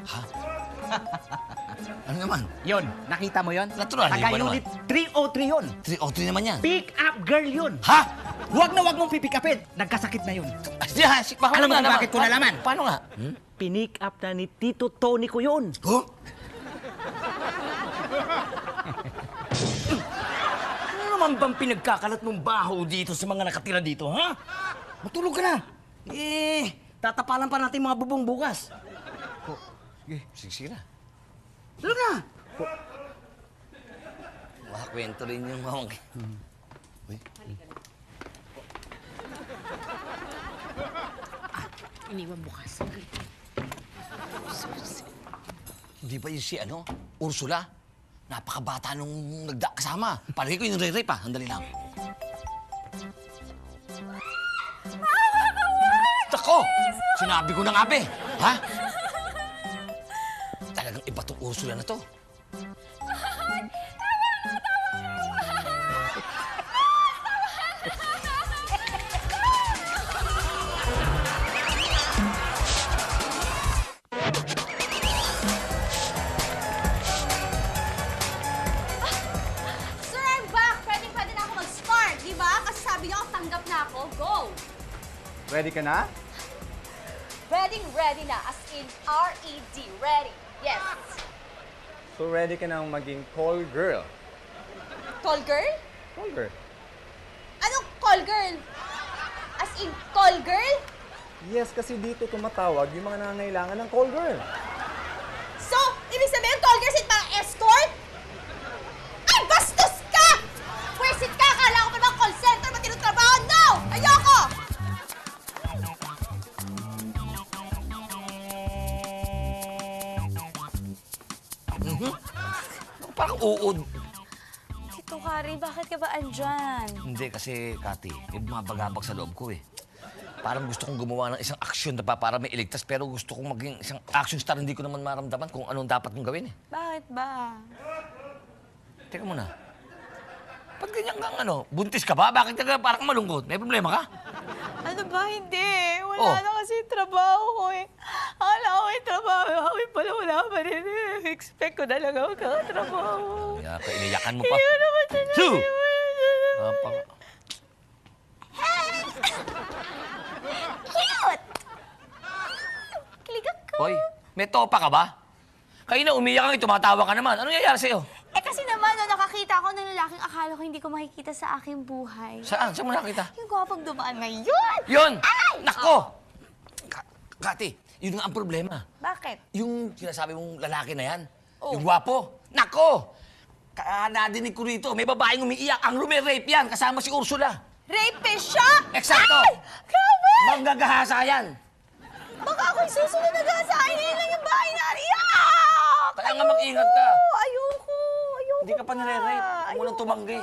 Ha? Ano naman? Yun, nakita mo yun? Natural, Taga iba naman. Unit 303 yun. 303 naman yan. Pick up girl yun. Ha? Huwag na huwag mong pipikapin. Nagkasakit na yun. Alam mo kung bakit ko nalaman? Paano nga? Pinick up na ni Tito Tony ko yun. Oh? Ano naman bang pinagkakalat mong baho dito sa mga nakatira dito, ha? Matulog ka na. Tatapalan pa natin mga bubong bukas. Sige na. Tulog na. Makakwento rin yung mamang... Uy. Iniwan bukas. Hindi ba yung si Ursula? Napakabata nung kasama. Palagi ko yung nire-rape ha. Handali lang. Tako! Sinabi ko na nga be. Ha? Talagang iba tong Ursula na to. Sir, I'm back! Pwede na ako mag-start, di ba? Kasi sabi niyo, tanggap na ako. Go! Ready ka na? Ready na. As in, R-E-D. Ready. Yes. So ready ka nang maging call girl? Call girl? Call girl? Anong call girl? As in, call girl? Yes, kasi dito tumatawag yung mga nangangailangan ng call girl. So, ibig sabihin, call girl sit parang escort? Ay, bastos ka! Pwersit ka! Akala ko pa bang call center ba tinutrabaho? No! Ayoko! Parang uod. Tito Kari, bakit ka ba andyan? Hindi kasi, Kati, may bumabagabag sa loob ko eh. Parang gusto kong gumawa ng isang aksyon na para may iligtas, pero gusto kong maging isang action star, hindi ko naman maramdaman kung anong dapat kong gawin eh. Bakit ba? Teka muna. Ba't ganyan kang buntis ka ba? Bakit ka parang malungkot? May problema ka? Ano ba? Hindi. Wala Oh. na kasi yung trabaho ko eh. Akala ko may trabaho. Ako pala wala pa rin. Expect ko na lang ako kakatrabaho. Kaya iniyakan mo pa. Ayun naman talaga. Su! Cute! Kilig ako. Hoy, may topa ka ba? Kayo na umiyak kang tumatawa ka naman. Ano nangyayari sa'yo? Eh kasi naman, nakakita ako ng lalaking akala ko hindi ko makikita sa aking buhay. Saan? Saan mo nakita? Yung gwapang dumaan ngayon. Yun! Ay! Nako! Kati, yun nga ang problema. Bakit? Yung sinasabi mong lalaki na yan, Oh. yung gwapo. Nako! Nadinig ko rito, may babaeng umiiyak. Ang rape yan, kasama si Ursula. Rapist siya! Eksakto! Ay! Grabe! Manggagahasa yan. Baka ako'y susunod na gasahin. Yan lang yung bahay na iyak! Kaya nga mag-ingat ka. Ayoko! Hindi ka pa nire-rape. Huwag mo nang tumanggi.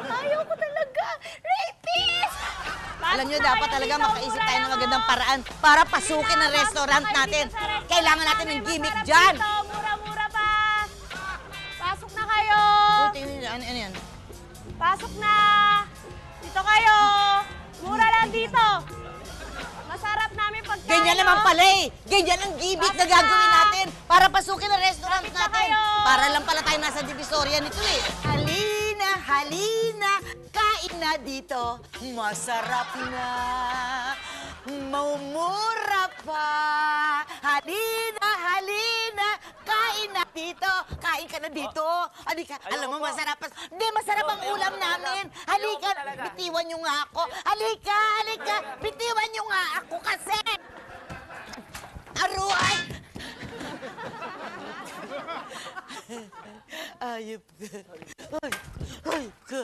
Ayoko talaga! Rapist! Alam nyo, dapat talaga makaisip tayo ng magandang paraan para pasukin ang restaurant natin. Kailangan natin ng gimmick dyan. Mura-mura pa! Pasok na kayo! Ano yan? Pasok na! Dito kayo! Mura lang dito! Masarap namin pagkain. Ganyan naman pala eh. Ganyan ang gimmick na gagawin natin para pasukin ang restaurant Lapit na natin. kayo. Para lang pala tayo nasa divisoria nito eh. Halina, halina, kain na dito. Masarap na, maumura pa. Halina, halina, kain na dito. Kain ka na dito. Halika, alam mo masarap. Hindi, masarap ang ulam namin. Halika, bitiwan nyo nga ako. Halika, halika, bitiwan nyo nga ako kasi. Aruay! Ayop ka. Ay ka.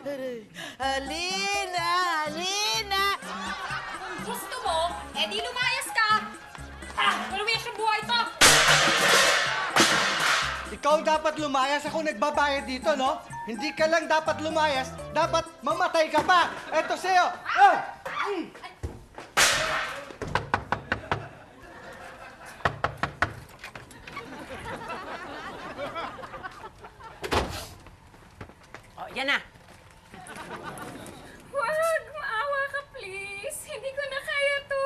Aray. Halina, halina. Kung gusto mo, di lumayas ka! Malumayas ang buhay to! Ikaw dapat lumayas, ako nagbabayad dito, no? Hindi ka lang dapat lumayas, dapat mamatay ka pa! Eto sa'yo! Ah! Oh, yan na! Wag! Maawa ka, please! Hindi ko na kaya to!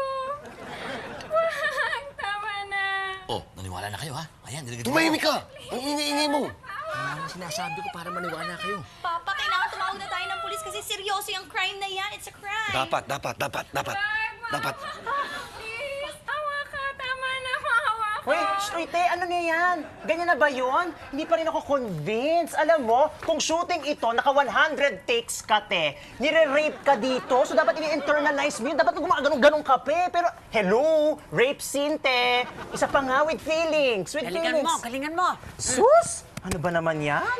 Oh, naniwala na kayo, ha? Ayan, nilagay Tumahimik ka! Ang ingay-ingay mo! Ano sinasabi ko para maniwala kayo? Papa, kailangan tumawag na tayo ng pulis kasi seryoso yung crime na yan. It's a crime. Dapat. Please, awa ka. Tama na, maawa ka. Uy, Sweete, ano nga yan? Ganyan na ba yun? Hindi pa rin ako convinced. Alam mo, kung shooting ito, naka 100 takes ka, te. Nire-rape ka dito, so dapat i-internalize mo yun. Dapat gumaganong-ganong ka, pe. Pero, hello, rape scene, te. Isa pa nga, with feelings. With feelings. Galingan mo. Sus! Ano ba naman yan?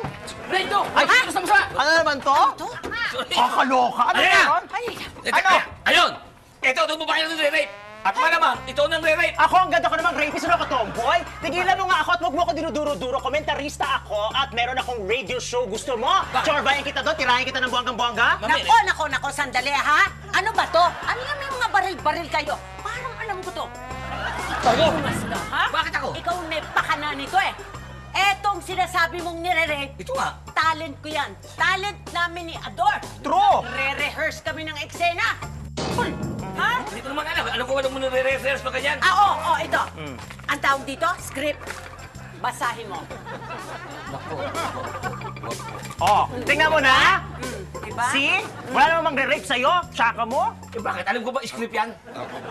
Rito! Ay, ano naman to? Kakaloka? Ano Ayan na! yan? Ano? Ayun! Ito, itong babae na nire-rape. At malamang, ito nang nire-rape. Ako ang ganda ko namang rapist, ano ako, tomboy? Tigilan mo nga ako at huwag mo ako dinuduro-duro. Komentarista ako at meron akong radio show. Gusto mo? Chorbahin kita doon, tirahin kita ng buwanggang-buwangga? Nako, sandali ha? Ano ba to? Ano yan, may mga baril-baril kayo? Parang alam ko to. Ako? Mas ka, ha? Bakit ako? Ikaw ang may pakana nito eh. Etong sinasabi mong nire-rape, Ito nga. talent ko yan. Talent namin ni Ador. True! Re-rehearse kami ng eksena. Ha? Hindi ko naman alam. Ano kung anong nire-reference pa ganyan? Oo, ito. Ang tawag dito, script. Basahin mo. Oh, tingnan mo na! Diba? See? Wala namang re-rape sa'yo. Tsaka mo. Eh, bakit? Alam ko ba script yan?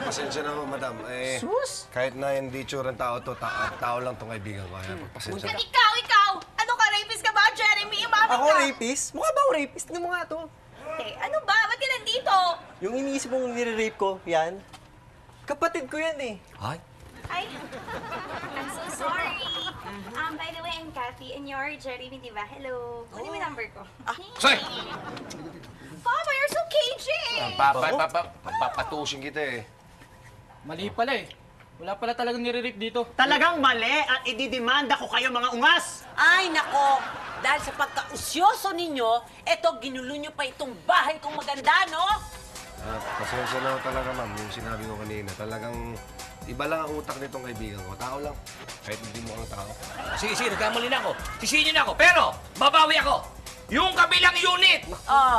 Pasensya na ho, madam. Sus! Kahit na hindi tsura ng tao to, tao lang tong kaibigan ko. Kaya pasensya na. Ikaw! Ano ka, rapist ka ba, Jeremy? Umamit Ako ka! rapist? Mukha ba ako rapist? Hindi mo nga to. Ano ba? Ba't ka nandito? Yung iniisip mong nire-rape ko, yan. Kapatid ko yan eh. Ay? Ay, I'm so sorry. By the way, I'm Kathy and you're Jeremy, di ba? Hello. Kunin mo yung number ko. Sorry! Papa, you're so cagey! Papatusin kita eh. Mali pala eh. Wala pala talagang nire-rape dito. Talagang mali at ididemanda ko kayo mga ungas. Ay, nako. Dahil sa pagkausyoso ninyo, eto, ginulo nyo pa itong bahay kong maganda, no? Pasensya na ho talaga, ma'am. Yung sinabi ko kanina, talagang iba lang ang utak nitong kaibigan ko. Tao lang. Kahit hindi mo ang tao. Sige, nagkamali na ako. Sisihin niyo na ako. Pero, babawi ako. Yung kabilang unit,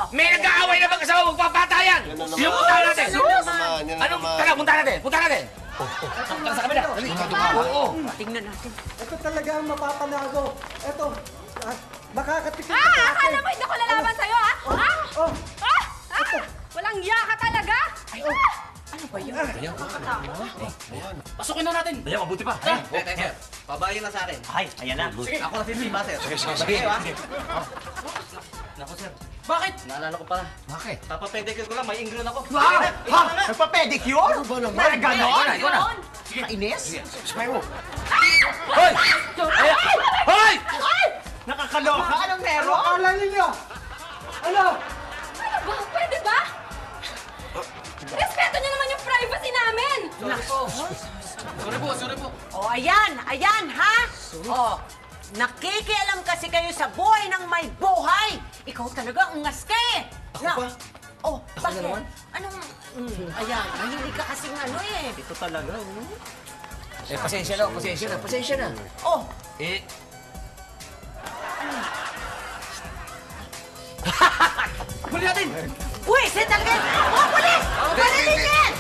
may nag-aaway na mag-asawa magpapatayan. Yung punta natin. Anong? Tara, punta natin. Tara sa kabila. Oo. Tingnan natin. Ito talaga ang mapapanago. Ito, makakatikim ka Ah! sa akin. Akala mo hindi ako lalaban sa'yo, ha? Ah! Oh, Ah! Ah! Walang iya ka talaga? Pasukin na natin. Ayan, mabuti pa. Pabayo na sa akin. Ay, ayan na. Ako na si Lima, sir. Sige. Naku, sir. Bakit? Naalala ko pala. Bakit? Papapedicure ko lang, may ingron ako. Ha? Nagpa-pedicure? Ano ba naman? Ganon? Ikaw na. Kainis? Hoy! Hoy! Nakakaloka? Anong meron? akala ninyo? Ano? Ano ba? Pwede ba? Respeto niyo naman yung privacy namin! Sorry po. O, ayan, ha? O, nakikialam kasi kayo sa buhay ng may buhay. Ikaw talaga, ungas ka eh. Ako ba? Oh, bakit? Anong, ayan, mahilig ka kasing ano eh. Ito talaga, Eh, pasensya na. Oh, Eh, Huli natin! puwisit talaga. Oh, pulis! Pulis!